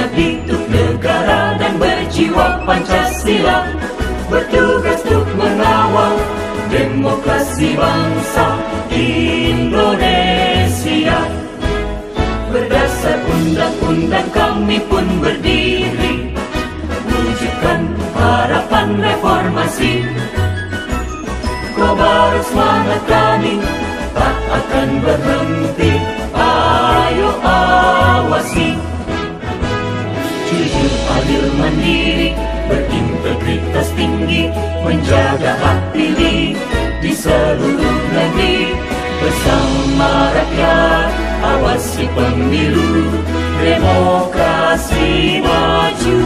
mengabdi untuk negara dan berjiwa Pancasila, bertugas untuk mengawal demokrasi bangsa Indonesia. Berdasar undang-undang kami pun berdiri, wujudkan harapan reformasi. Kobar semangat kami tak akan berhenti, ayo awasi. Jujur, adil, mandiri, berintegritas tinggi, menjaga hak pilih di seluruh negeri. Bersama rakyat, awasi pemilu, demokrasi maju.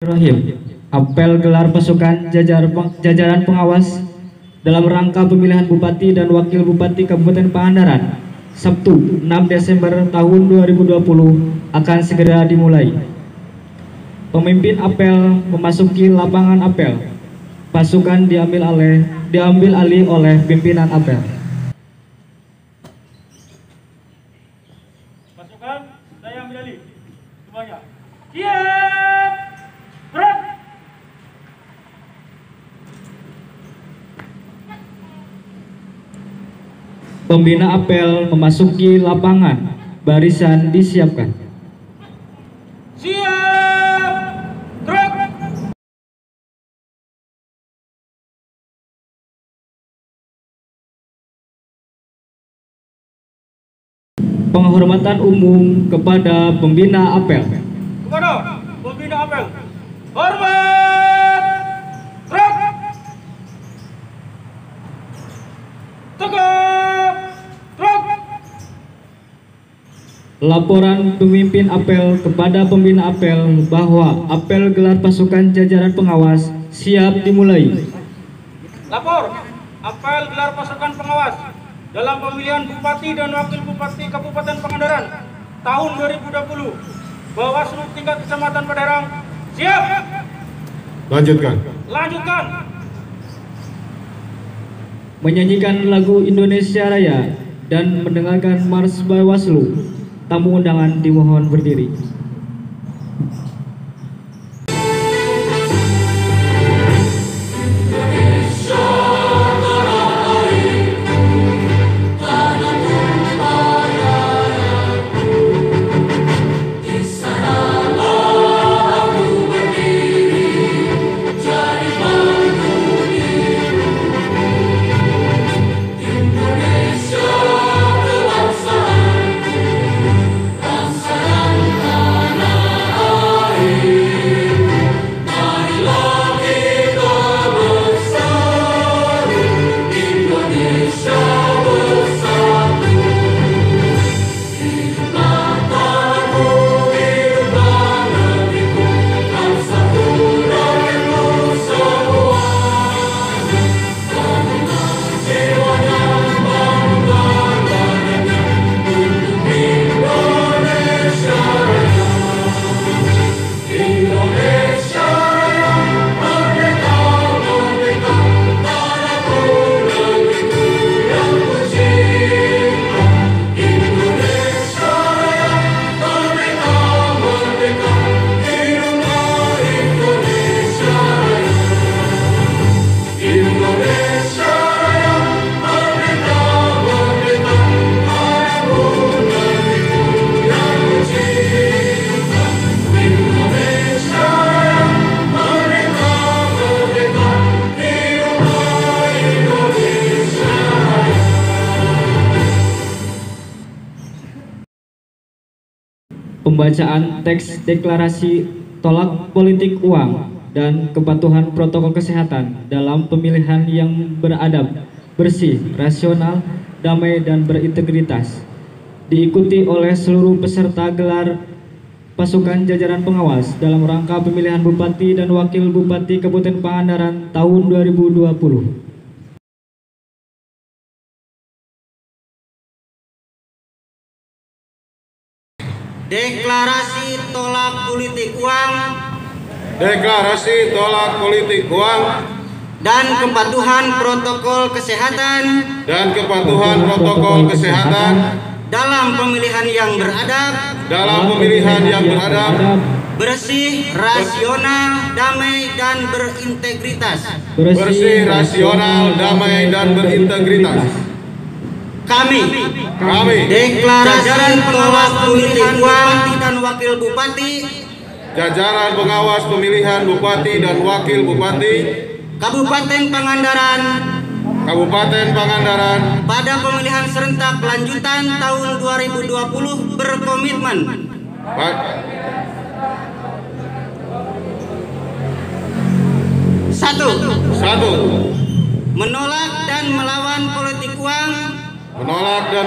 Rahim, apel gelar pasukan jajaran pengawas dalam rangka pemilihan Bupati dan Wakil Bupati Kabupaten Pangandaran Sabtu 6 Desember tahun 2020 akan segera dimulai. Pemimpin apel memasuki lapangan apel. Pasukan diambil alih oleh pimpinan apel. Pasukan, saya ambil alih. Semuanya. Siap! Gerak! Pembina apel memasuki lapangan. Barisan disiapkan. Siap! Gerak! Penghormatan umum kepada pembina apel. Kepada pembina apel. Hormat! Gerak! Tegak! Gerak! Laporan pemimpin apel kepada pembina apel bahwa apel gelar pasukan jajaran pengawas siap dimulai. Lapor, apel gelar pasukan pengawas dalam pemilihan Bupati dan Wakil Bupati Kabupaten Pangandaran tahun 2020. Bawaslu tingkat Kecamatan Paderang siap. Lanjutkan. Lanjutkan. Menyanyikan lagu Indonesia Raya dan mendengarkan Mars Bawaslu. Tamu undangan dimohon berdiri. Pembacaan teks deklarasi tolak politik uang dan kepatuhan protokol kesehatan dalam pemilihan yang beradab, bersih, rasional, damai, dan berintegritas. Diikuti oleh seluruh peserta gelar pasukan jajaran pengawas dalam rangka pemilihan Bupati dan Wakil Bupati Kabupaten Pangandaran tahun 2020. Deklarasi tolak politik uang. Deklarasi tolak politik uang Dan kepatuhan protokol kesehatan. dan kepatuhan protokol kesehatan dalam pemilihan yang beradab, bersih, rasional, damai, dan berintegritas. Bersih, rasional, damai, dan berintegritas. Kami deklarasi pengawas pemilihan bupati dan wakil bupati, jajaran pengawas pemilihan bupati dan wakil bupati Kabupaten Pangandaran pada pemilihan serentak lanjutan tahun 2020 berkomitmen Satu, menolak dan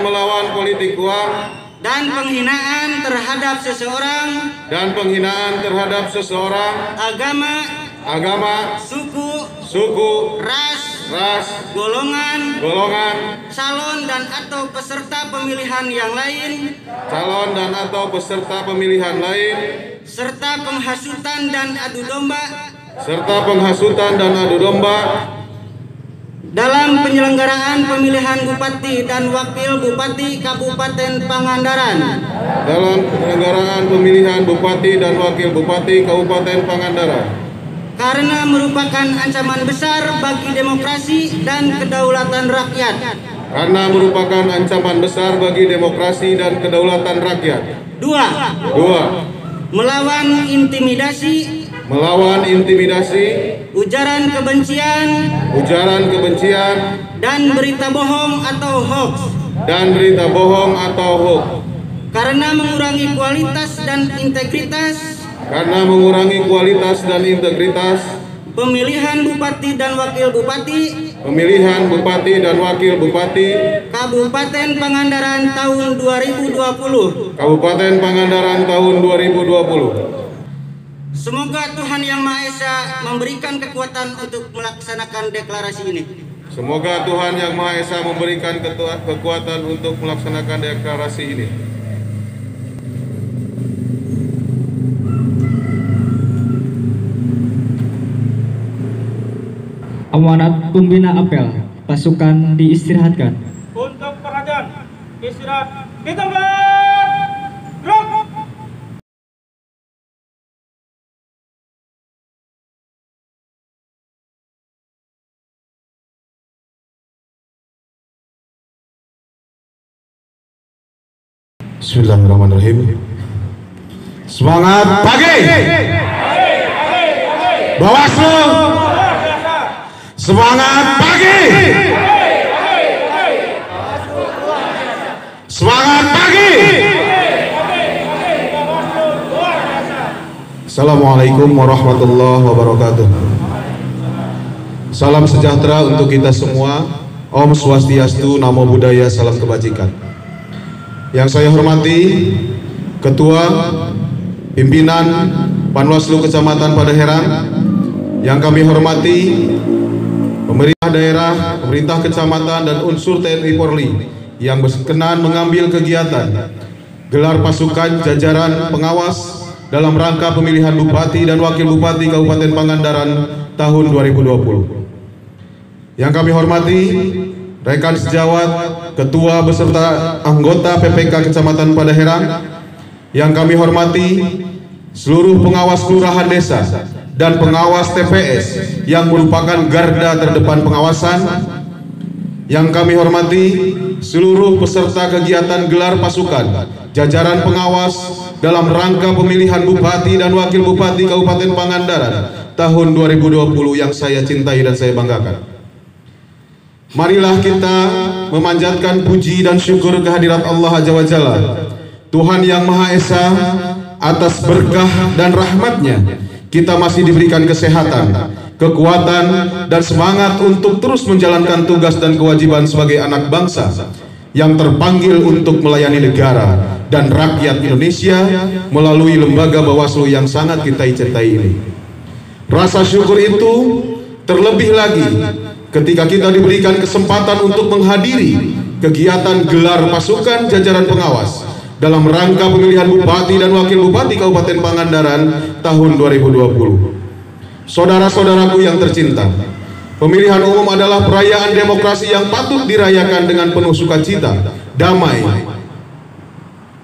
melawan politik uang dan penghinaan terhadap seseorang, agama, suku, ras, golongan, calon dan atau peserta pemilihan yang lain, serta penghasutan dan adu domba dalam penyelenggaraan pemilihan bupati dan wakil bupati Kabupaten Pangandaran. Karena merupakan ancaman besar bagi demokrasi dan kedaulatan rakyat. Dua, melawan intimidasi, ujaran kebencian, dan berita bohong atau hoax. Karena mengurangi kualitas dan integritas, pemilihan bupati dan wakil bupati Kabupaten Pangandaran tahun 2020. Semoga Tuhan Yang Maha Esa memberikan kekuatan untuk melaksanakan deklarasi ini. Amanat pembina apel, pasukan diistirahatkan. Untuk perhatian, istirahat di tempat. Gerak. Bismillahirrahmanirrahim. Semangat pagi. Bawaslu. Semangat pagi. Semangat pagi. Assalamualaikum warahmatullahi wabarakatuh. Salam sejahtera untuk kita semua. Om Swastiastu, Namo Buddhaya, salam kebajikan. Yang saya hormati Ketua Pimpinan Panwaslu Kecamatan Padaherang, yang kami hormati pemerintah daerah, pemerintah kecamatan, dan unsur TNI Polri yang berkenan mengambil kegiatan gelar pasukan jajaran pengawas dalam rangka pemilihan bupati dan wakil bupati Kabupaten Pangandaran tahun 2020. Yang kami hormati rekan sejawat, ketua beserta anggota PPK Kecamatan Padaherang, yang kami hormati seluruh pengawas kelurahan desa dan pengawas TPS yang merupakan garda terdepan pengawasan, yang kami hormati seluruh peserta kegiatan gelar pasukan jajaran pengawas dalam rangka pemilihan bupati dan wakil bupati Kabupaten Pangandaran tahun 2020 yang saya cintai dan saya banggakan. Marilah kita memanjatkan puji dan syukur kehadirat Allah Azza wa Jalla, Tuhan Yang Maha Esa. Atas berkah dan rahmatnya kita masih diberikan kesehatan, kekuatan, dan semangat untuk terus menjalankan tugas dan kewajiban sebagai anak bangsa yang terpanggil untuk melayani negara dan rakyat Indonesia melalui lembaga Bawaslu yang sangat kita cintai ini. Rasa syukur itu terlebih lagi ketika kita diberikan kesempatan untuk menghadiri kegiatan gelar pasukan jajaran pengawas dalam rangka pemilihan bupati dan wakil bupati Kabupaten Pangandaran tahun 2020. Saudara-saudaraku yang tercinta, pemilihan umum adalah perayaan demokrasi yang patut dirayakan dengan penuh sukacita, damai,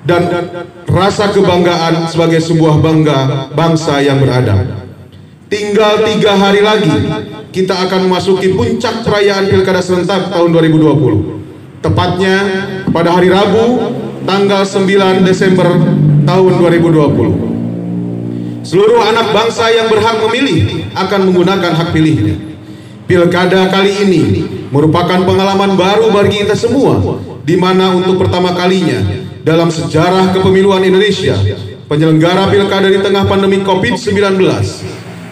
dan rasa kebanggaan sebagai sebuah bangsa yang beradab. Tinggal 3 hari lagi kita akan memasuki puncak perayaan Pilkada serentak tahun 2020. Tepatnya pada hari Rabu tanggal 9 Desember tahun 2020. Seluruh anak bangsa yang berhak memilih akan menggunakan hak pilihnya. Pilkada kali ini merupakan pengalaman baru bagi kita semua, di mana untuk pertama kalinya dalam sejarah kepemiluan Indonesia, penyelenggara pilkada di tengah pandemi COVID-19,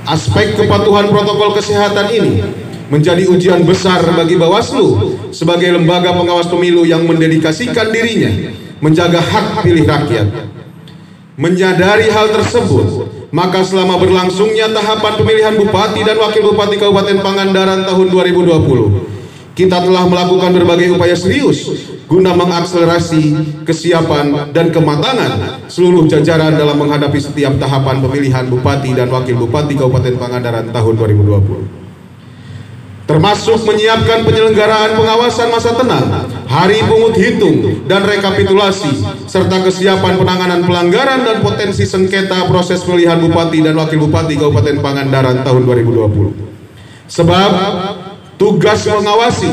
aspek kepatuhan protokol kesehatan ini menjadi ujian besar bagi Bawaslu sebagai lembaga pengawas pemilu yang mendedikasikan dirinya menjaga hak pilih rakyat. Menyadari hal tersebut, maka selama berlangsungnya tahapan pemilihan Bupati dan Wakil Bupati Kabupaten Pangandaran tahun 2020, kita telah melakukan berbagai upaya serius guna mengakselerasi kesiapan dan kematangan seluruh jajaran dalam menghadapi setiap tahapan pemilihan Bupati dan Wakil Bupati Kabupaten Pangandaran tahun 2020. Termasuk menyiapkan penyelenggaraan pengawasan masa tenang, hari pungut hitung dan rekapitulasi, serta kesiapan penanganan pelanggaran dan potensi sengketa proses pemilihan Bupati dan Wakil Bupati Kabupaten Pangandaran tahun 2020. Sebab tugas mengawasi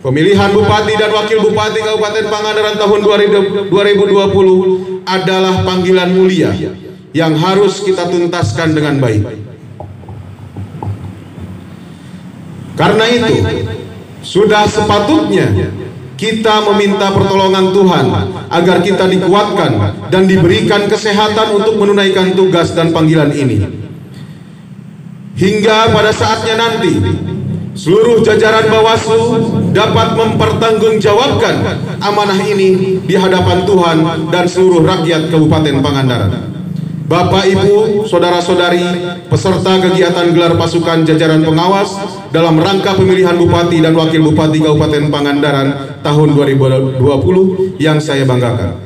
pemilihan Bupati dan Wakil Bupati Kabupaten Pangandaran tahun 2020 adalah panggilan mulia yang harus kita tuntaskan dengan baik. Karena itu, sudah sepatutnya kita meminta pertolongan Tuhan agar kita dikuatkan dan diberikan kesehatan untuk menunaikan tugas dan panggilan ini. Hingga pada saatnya nanti, seluruh jajaran Bawaslu dapat mempertanggungjawabkan amanah ini di hadapan Tuhan dan seluruh rakyat Kabupaten Pangandaran. Bapak, Ibu, Saudara-saudari, peserta kegiatan gelar pasukan jajaran pengawas dalam rangka pemilihan Bupati dan Wakil Bupati Kabupaten Pangandaran tahun 2020 yang saya banggakan.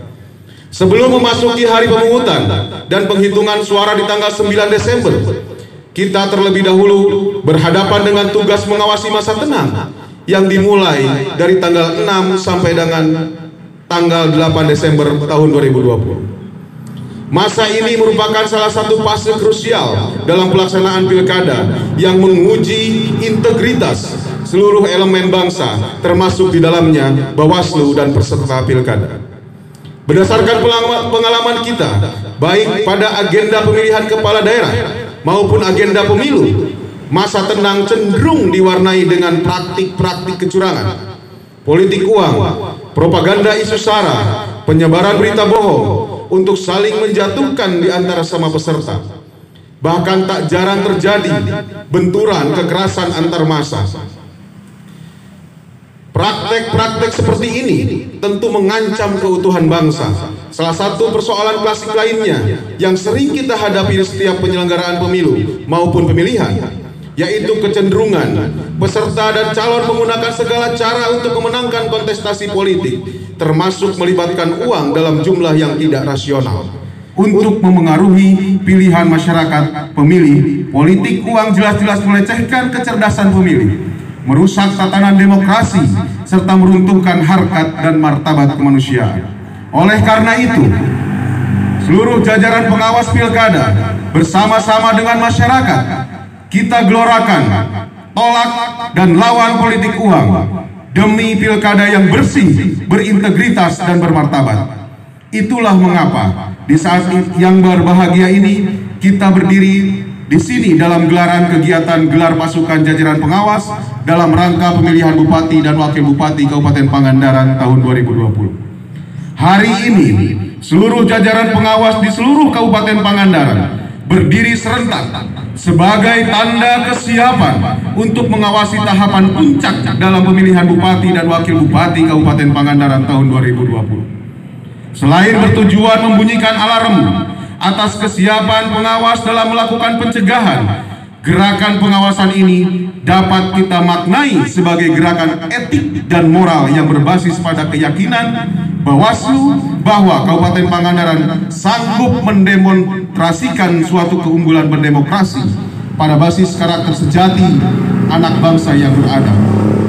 Sebelum memasuki hari pemungutan dan penghitungan suara di tanggal 9 Desember, kita terlebih dahulu berhadapan dengan tugas mengawasi masa tenang yang dimulai dari tanggal 6 sampai dengan tanggal 8 Desember tahun 2020. Masa ini merupakan salah satu fase krusial dalam pelaksanaan pilkada yang menguji integritas seluruh elemen bangsa, termasuk di dalamnya Bawaslu dan peserta pilkada. Berdasarkan pengalaman kita, baik pada agenda pemilihan kepala daerah maupun agenda pemilu, masa tenang cenderung diwarnai dengan praktik-praktik kecurangan, politik uang, propaganda isu sara, penyebaran berita bohong untuk saling menjatuhkan di antara sama peserta. Bahkan tak jarang terjadi benturan kekerasan antar massa. Praktek-praktek seperti ini tentu mengancam keutuhan bangsa. Salah satu persoalan klasik lainnya yang sering kita hadapi di setiap penyelenggaraan pemilu maupun pemilihan, yaitu kecenderungan peserta dan calon menggunakan segala cara untuk memenangkan kontestasi politik, termasuk melibatkan uang dalam jumlah yang tidak rasional untuk memengaruhi pilihan masyarakat pemilih. Politik uang jelas-jelas melecehkan kecerdasan pemilih, merusak tatanan demokrasi, serta meruntuhkan harkat dan martabat kemanusiaan. Oleh karena itu, seluruh jajaran pengawas pilkada bersama-sama dengan masyarakat, kita gelorakan, tolak, dan lawan politik uang demi pilkada yang bersih, berintegritas, dan bermartabat. Itulah mengapa di saat yang berbahagia ini kita berdiri di sini dalam gelaran kegiatan gelar pasukan jajaran pengawas dalam rangka pemilihan Bupati dan Wakil Bupati Kabupaten Pangandaran tahun 2020. Hari ini seluruh jajaran pengawas di seluruh Kabupaten Pangandaran berdiri serentak sebagai tanda kesiapan untuk mengawasi tahapan puncak dalam pemilihan Bupati dan Wakil Bupati Kabupaten Pangandaran tahun 2020. Selain bertujuan membunyikan alarm atas kesiapan pengawas dalam melakukan pencegahan, gerakan pengawasan ini dapat kita maknai sebagai gerakan etik dan moral yang berbasis pada keyakinan Bawaslu bahwa Kabupaten Pangandaran sanggup mendemonstrasikan suatu keunggulan berdemokrasi pada basis karakter sejati anak bangsa yang beradab,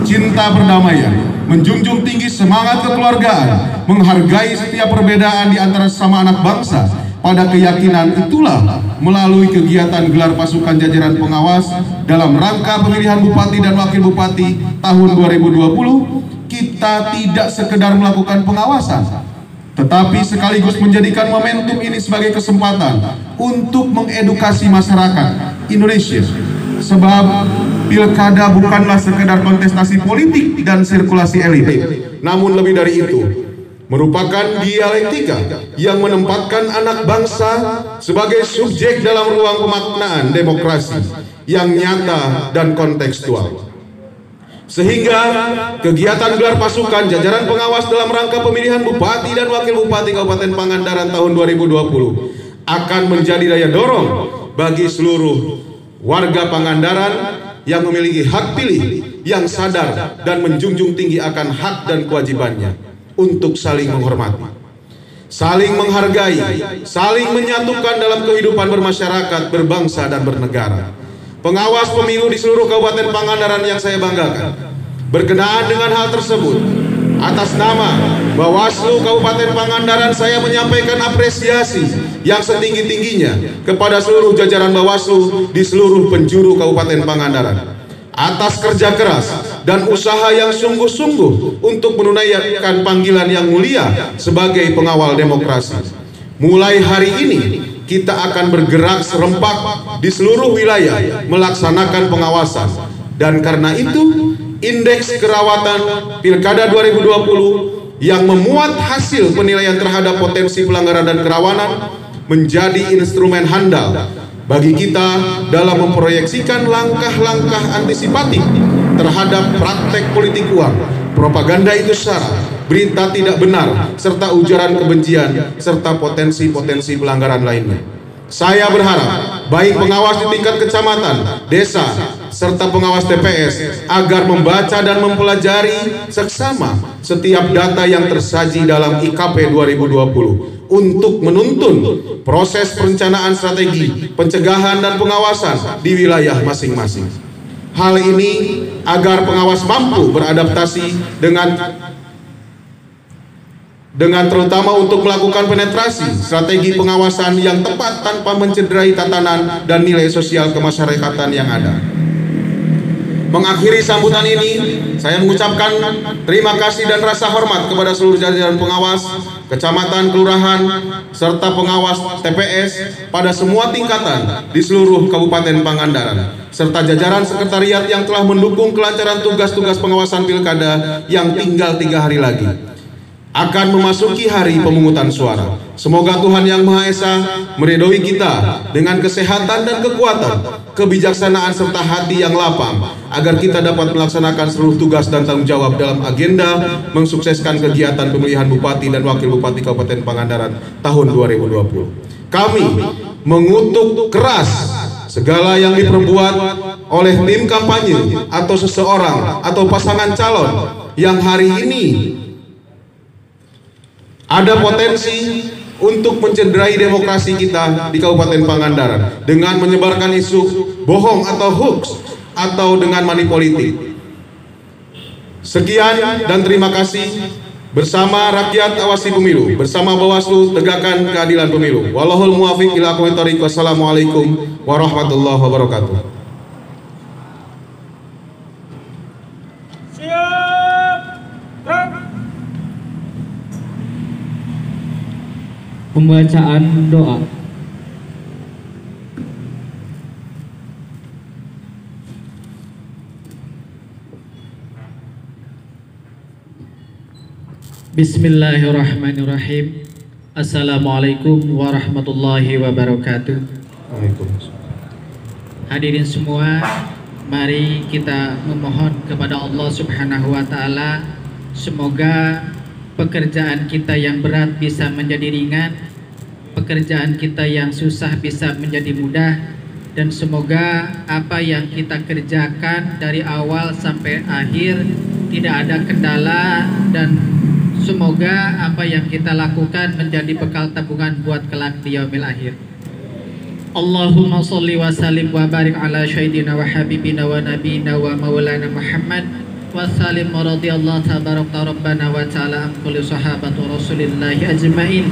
cinta perdamaian, menjunjung tinggi semangat kekeluargaan, menghargai setiap perbedaan di antara sesama anak bangsa. Pada keyakinan itulah, melalui kegiatan gelar pasukan jajaran pengawas dalam rangka pemilihan bupati dan wakil bupati tahun 2020, kita tidak sekedar melakukan pengawasan, tetapi sekaligus menjadikan momentum ini sebagai kesempatan untuk mengedukasi masyarakat Indonesia. Sebab pilkada bukanlah sekedar kontestasi politik dan sirkulasi elit, namun lebih dari itu, merupakan dialektika yang menempatkan anak bangsa sebagai subjek dalam ruang pemaknaan demokrasi yang nyata dan kontekstual. Sehingga kegiatan gelar pasukan jajaran pengawas dalam rangka pemilihan bupati dan wakil bupati Kabupaten Pangandaran tahun 2020 akan menjadi daya dorong bagi seluruh warga Pangandaran yang memiliki hak pilih, yang sadar dan menjunjung tinggi akan hak dan kewajibannya untuk saling menghormati, saling menghargai, saling menyatukan dalam kehidupan bermasyarakat, berbangsa dan bernegara. Pengawas pemilu di seluruh Kabupaten Pangandaran yang saya banggakan, berkenaan dengan hal tersebut, atas nama Bawaslu Kabupaten Pangandaran, saya menyampaikan apresiasi yang setinggi-tingginya kepada seluruh jajaran Bawaslu di seluruh penjuru Kabupaten Pangandaran atas kerja keras dan usaha yang sungguh-sungguh untuk menunaikan panggilan yang mulia sebagai pengawal demokrasi. Mulai hari ini kita akan bergerak serempak di seluruh wilayah melaksanakan pengawasan, dan karena itu indeks kerawatan Pilkada 2020 yang memuat hasil penilaian terhadap potensi pelanggaran dan kerawanan menjadi instrumen handal bagi kita dalam memproyeksikan langkah-langkah antisipatif terhadap praktek politik uang, propaganda itu sara, berita tidak benar, serta ujaran kebencian, serta potensi-potensi pelanggaran lainnya. Saya berharap baik pengawas di tingkat kecamatan, desa, serta pengawas TPS agar membaca dan mempelajari seksama setiap data yang tersaji dalam IKP 2020 untuk menuntun proses perencanaan strategi, pencegahan dan pengawasan di wilayah masing-masing. Hal ini agar pengawas mampu beradaptasi dengan terutama untuk melakukan penetrasi strategi pengawasan yang tepat tanpa mencederai tatanan dan nilai sosial kemasyarakatan yang ada. Mengakhiri sambutan ini, saya mengucapkan terima kasih dan rasa hormat kepada seluruh jajaran pengawas, kecamatan, kelurahan, serta pengawas TPS pada semua tingkatan di seluruh Kabupaten Pangandaran, serta jajaran sekretariat yang telah mendukung kelancaran tugas-tugas pengawasan pilkada yang tinggal 3 hari lagi akan memasuki hari pemungutan suara. Semoga Tuhan Yang Maha Esa meridhoi kita dengan kesehatan dan kekuatan, kebijaksanaan serta hati yang lapang, agar kita dapat melaksanakan seluruh tugas dan tanggung jawab dalam agenda mensukseskan kegiatan pemilihan Bupati dan Wakil Bupati Kabupaten Pangandaran tahun 2020. Kami mengutuk keras segala yang diperbuat oleh tim kampanye atau seseorang atau pasangan calon yang hari ini ada potensi untuk mencederai demokrasi kita di Kabupaten Pangandaran dengan menyebarkan isu bohong atau hoax atau dengan money politik. Sekian dan terima kasih. Bersama rakyat awasi pemilu, bersama Bawaslu tegakkan keadilan pemilu. Wallahul muwaffiq ila aqwamit thoriq. Wassalamualaikum warahmatullahi wabarakatuh. Pembacaan doa. Bismillahirrahmanirrahim. Assalamualaikum warahmatullahi wabarakatuh. Hadirin semua, mari kita memohon kepada Allah Subhanahu wa taala, semoga pekerjaan kita yang berat bisa menjadi ringan, pekerjaan kita yang susah bisa menjadi mudah, dan semoga apa yang kita kerjakan dari awal sampai akhir tidak ada kendala, dan semoga apa yang kita lakukan menjadi bekal tabungan buat kelak di yaumil akhir. Allahumma sholli wa sallim wa barik ala sayyidina wa habibina wa nabiyina wa maulana Muhammad wasallim radhiyallahu tabaraka rabbana wa ta'ala an kulli sahabati rasulillahi ajmain.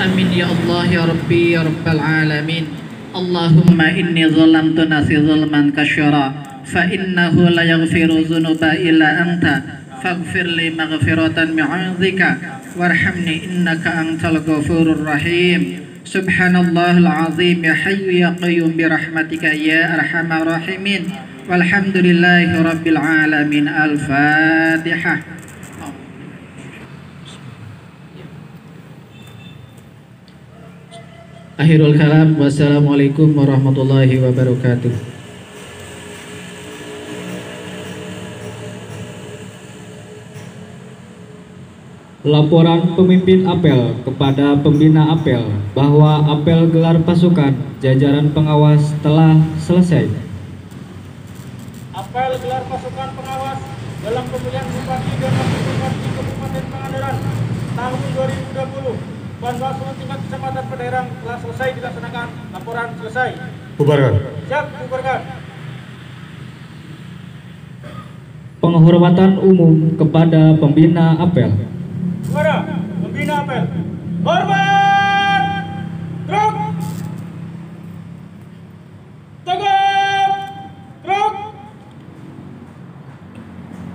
Amin ya Allah ya Rabbi ya Rabbal alamin. Allahumma inni zalamtu nafsi zulman katsira fa innahu la yaghfiru dzunuba illa anta faghfir li maghfiratan min 'indika warhamni innaka antal ghafurur rahim. Subhanallahil azim ya hayyu ya qayyum bi rahmatika ya arhamar rahimin. Walhamdulillahi rabbil alamin. Al-Fatihah. Akhirul kalam. Wassalamualaikum warahmatullahi wabarakatuh. Laporan pemimpin apel kepada pembina apel bahwa apel gelar pasukan jajaran pengawas telah selesai. Apel gelar pasukan pengawas dalam pemilihan Bupati dan Wakil Bupati Kabupaten Pangandaran tahun 2020 Bawaslu tingkat Kecamatan Padaherang telah selesai dilaksanakan. Laporan selesai. Bubarkan. Siap, bubarkan. Penghormatan umum kepada pembina apel. Suara pembina apel. Hormat. Truk. Tegap. Truk.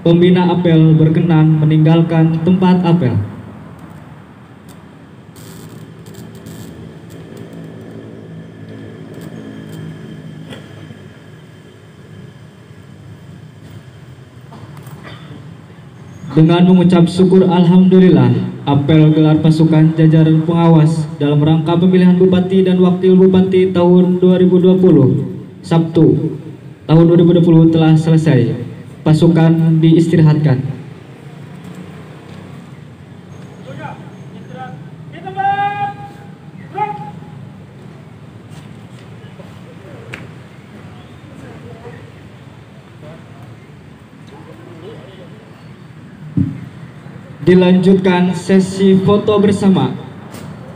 Pembina apel berkenan meninggalkan tempat apel. Dengan mengucap syukur alhamdulillah, apel gelar pasukan jajaran pengawas dalam rangka pemilihan Bupati dan Wakil Bupati tahun 2020 Sabtu tahun 2020 telah selesai. Pasukan diistirahatkan. Sudah, istirahat. Di tempat. Truk. Dilanjutkan sesi foto bersama.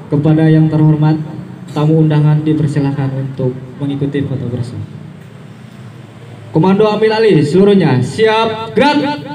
Kepada yang terhormat, tamu undangan dipersilakan untuk mengikuti foto bersama. Komando ambil alih seluruhnya. Siap, gerak.